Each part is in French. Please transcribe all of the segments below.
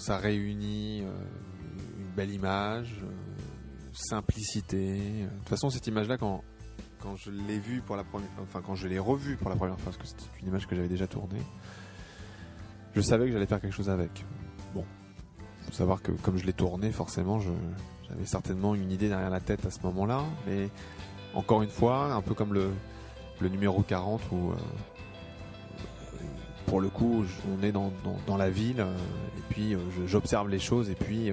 ça réunit une belle image, simplicité. De toute façon, cette image-là, quand je l'ai vue pour la première, enfin quand je l'ai revue pour la première fois, parce que c'était une image que j'avais déjà tournée, je savais que j'allais faire quelque chose avec. Bon, faut savoir que comme je l'ai tournée, forcément, j'avais certainement une idée derrière la tête à ce moment-là, mais encore une fois, un peu comme le numéro 40 où pour le coup on est dans la ville et puis j'observe les choses et puis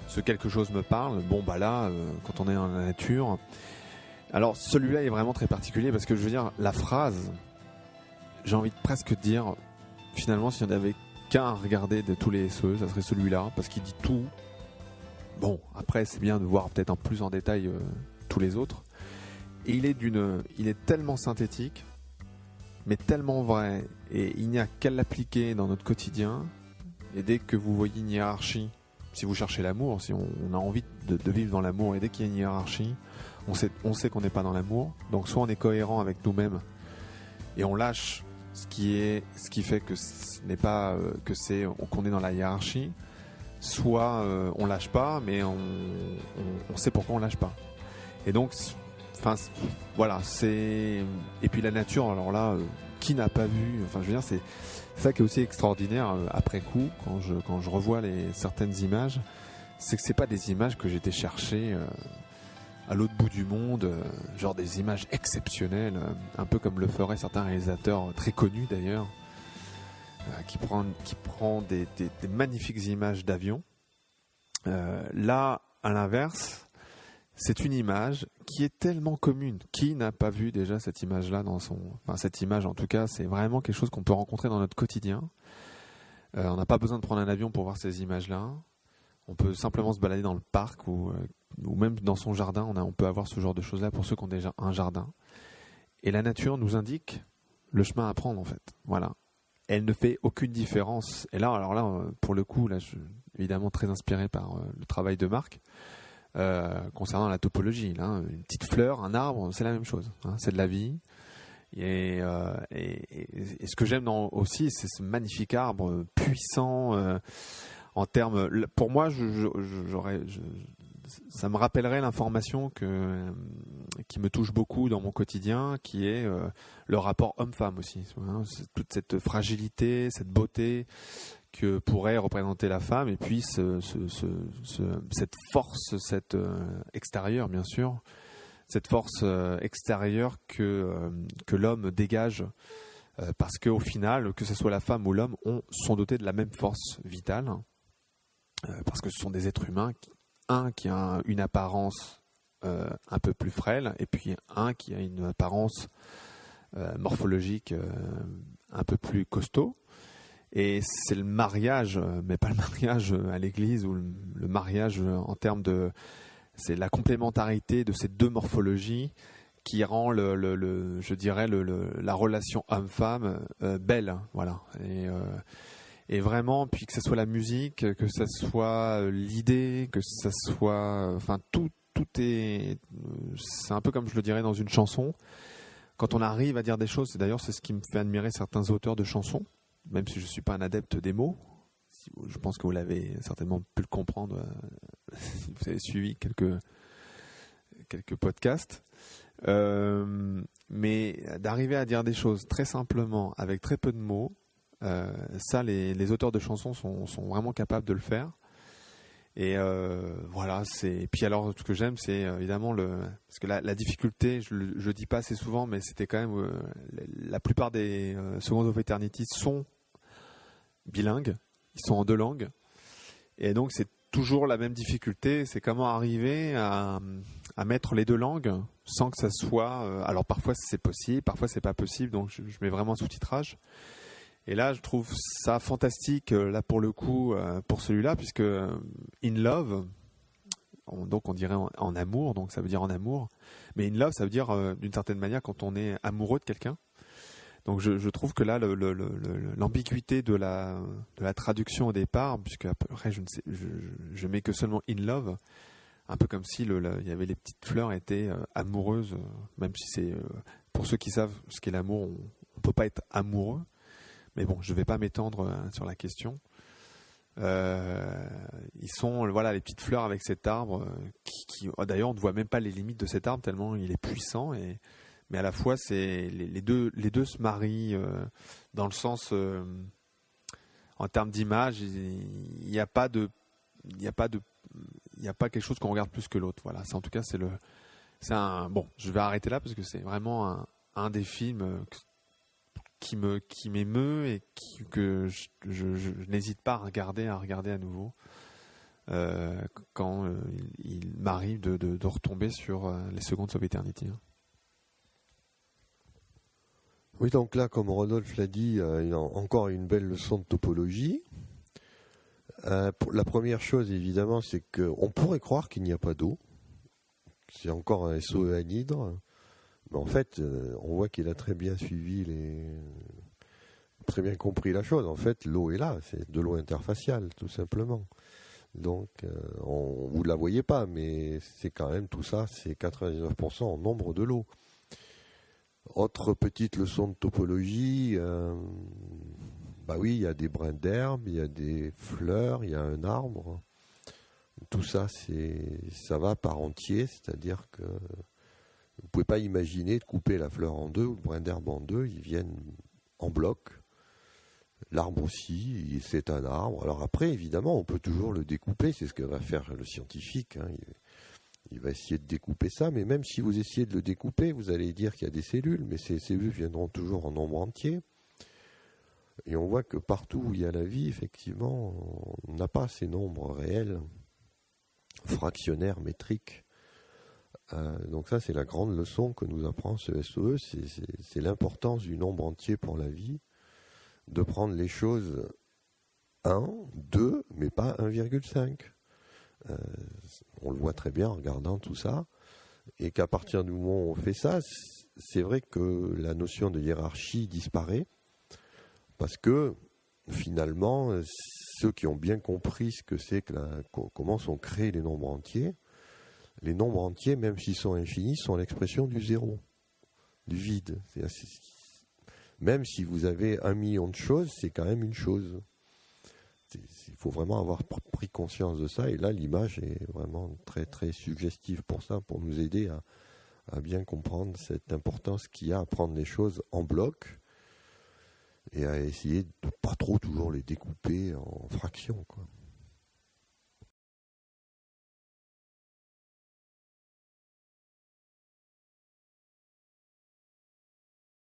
ce quelque chose me parle. Bon bah là quand on est dans la nature, alors celui-là est vraiment très particulier parce que je veux dire la phrase, j'ai envie de presque dire finalement s'il n'y en avait qu'un à regarder de tous les SE, ça serait celui-là parce qu'il dit tout. Bon après c'est bien de voir peut-être en plus en détail tous les autres. Et il est tellement synthétique, mais tellement vrai, et il n'y a qu'à l'appliquer dans notre quotidien. Et dès que vous voyez une hiérarchie, si vous cherchez l'amour, si on a envie de vivre dans l'amour, et dès qu'il y a une hiérarchie, on sait qu'on n'est pas dans l'amour. Donc soit on est cohérent avec nous-mêmes et on lâche ce qui fait que ce n'est pas qu'on est dans la hiérarchie, soit on lâche pas, mais on sait pourquoi on lâche pas. Et donc enfin voilà, et puis la nature, alors là qui n'a pas vu, enfin je veux dire c'est ça qui est aussi extraordinaire après coup quand je revois certaines images, c'est que c'est pas des images que j'étais chercher à l'autre bout du monde, genre des images exceptionnelles, un peu comme le feraient certains réalisateurs très connus d'ailleurs, qui prend des magnifiques images d'avion. Là à l'inverse, c'est une image qui est tellement commune. Qui n'a pas vu déjà cette image-là cette image en tout cas, c'est vraiment quelque chose qu'on peut rencontrer dans notre quotidien. On n'a pas besoin de prendre un avion pour voir ces images-là. On peut simplement se balader dans le parc ou même dans son jardin. On peut avoir ce genre de choses-là pour ceux qui ont déjà un jardin. Et la nature nous indique le chemin à prendre en fait. Voilà. Elle ne fait aucune différence. Et là, alors là, pour le coup, là, je suis évidemment très inspiré par le travail de Marc. Concernant la topologie, là, une petite fleur, un arbre, c'est la même chose, hein, c'est de la vie. Et ce que j'aime aussi, c'est ce magnifique arbre puissant en termes. Pour moi, ça me rappellerait l'information qui me touche beaucoup dans mon quotidien, qui est le rapport homme-femme aussi. Hein, toute cette fragilité, cette beauté que pourrait représenter la femme, et puis cette force, extérieure bien sûr, cette force extérieure que l'homme dégage, parce qu'au final, que ce soit la femme ou l'homme, sont dotés de la même force vitale, parce que ce sont des êtres humains, qui a une apparence un peu plus frêle, et puis un qui a une apparence morphologique un peu plus costaud. Et c'est le mariage, mais pas le mariage à l'église, ou le mariage en termes c'est la complémentarité de ces deux morphologies qui rend je dirais la relation homme-femme belle, voilà. Et vraiment, puis que ce soit la musique, que ce soit l'idée, que ce soit, enfin tout c'est un peu comme je le dirais dans une chanson. Quand on arrive à dire des choses, c'est ce qui me fait admirer certains auteurs de chansons. Même si je ne suis pas un adepte des mots, je pense que vous l'avez certainement pu le comprendre, vous avez suivi quelques podcasts, mais d'arriver à dire des choses très simplement, avec très peu de mots, ça les auteurs de chansons sont vraiment capables de le faire. Et voilà, et puis alors ce que j'aime, c'est évidemment parce que la difficulté, je le dis pas assez souvent, mais c'était quand même la plupart des Seconds of Eternity sont bilingues, ils sont en deux langues, et donc c'est toujours la même difficulté, c'est comment arriver à mettre les deux langues sans que ça soit, alors parfois c'est possible, parfois c'est pas possible, donc je mets vraiment un sous-titrage. Et là, je trouve ça fantastique, là pour le coup, pour celui-là, puisque in love, donc on dirait en amour, donc ça veut dire en amour, mais in love, ça veut dire d'une certaine manière quand on est amoureux de quelqu'un. Donc je trouve que là, l'ambiguïté de la traduction au départ, puisque après je mets que seulement in love, un peu comme si il y avait les petites fleurs étaient amoureuses, même si c'est pour ceux qui savent ce qu'est l'amour, on peut pas être amoureux. Mais bon, je ne vais pas m'étendre sur la question. Ils sont voilà les petites fleurs avec cet arbre d'ailleurs on ne voit même pas les limites de cet arbre tellement il est puissant mais à la fois c'est les deux se marient dans le sens en termes d'image il n'y a pas quelque chose qu'on regarde plus que l'autre. Voilà, en tout cas bon, je vais arrêter là parce que c'est vraiment un des films qui m'émeut et que je n'hésite pas à regarder à nouveau quand il m'arrive de retomber sur les Seconds of Eternity. Oui, donc là, comme Rodolphe l'a dit, il y a encore une belle leçon de topologie. La première chose, évidemment, c'est qu'on pourrait croire qu'il n'y a pas d'eau. C'est encore un SOE anhydre. Mais en fait, on voit qu'il a très bien suivi très bien compris la chose. En fait, l'eau est là, c'est de l'eau interfaciale, tout simplement. Donc, vous ne la voyez pas, mais c'est quand même tout ça, c'est 99% en nombre de l'eau. Autre petite leçon de topologie, oui, il y a des brins d'herbe, il y a des fleurs, il y a un arbre. Tout ça, ça va par entier, c'est-à-dire que vous ne pouvez pas imaginer de couper la fleur en deux ou le brin d'herbe en deux, ils viennent en bloc. L'arbre aussi, c'est un arbre. Alors après, évidemment, on peut toujours le découper, c'est ce que va faire le scientifique. Il va essayer de découper ça, mais même si vous essayez de le découper, vous allez dire qu'il y a des cellules, mais ces cellules viendront toujours en nombre entier. Et on voit que partout où il y a la vie, effectivement, on n'a pas ces nombres réels, fractionnaires, métriques. Donc ça, c'est la grande leçon que nous apprend ce SOE, c'est l'importance du nombre entier pour la vie, de prendre les choses 1, 2, mais pas 1,5. On le voit très bien en regardant tout ça, et qu'à partir du moment où on fait ça, c'est vrai que la notion de hiérarchie disparaît, parce que finalement, ceux qui ont bien compris ce que c'est comment sont créés les nombres entiers, même s'ils sont infinis, sont l'expression du zéro, du vide. Même si vous avez 1 million de choses, c'est quand même une chose. Il faut vraiment avoir pris conscience de ça, et là l'image est vraiment très très suggestive pour ça, pour nous aider à bien comprendre cette importance qu'il y a à prendre les choses en bloc et à essayer de pas trop toujours les découper en fractions, quoi.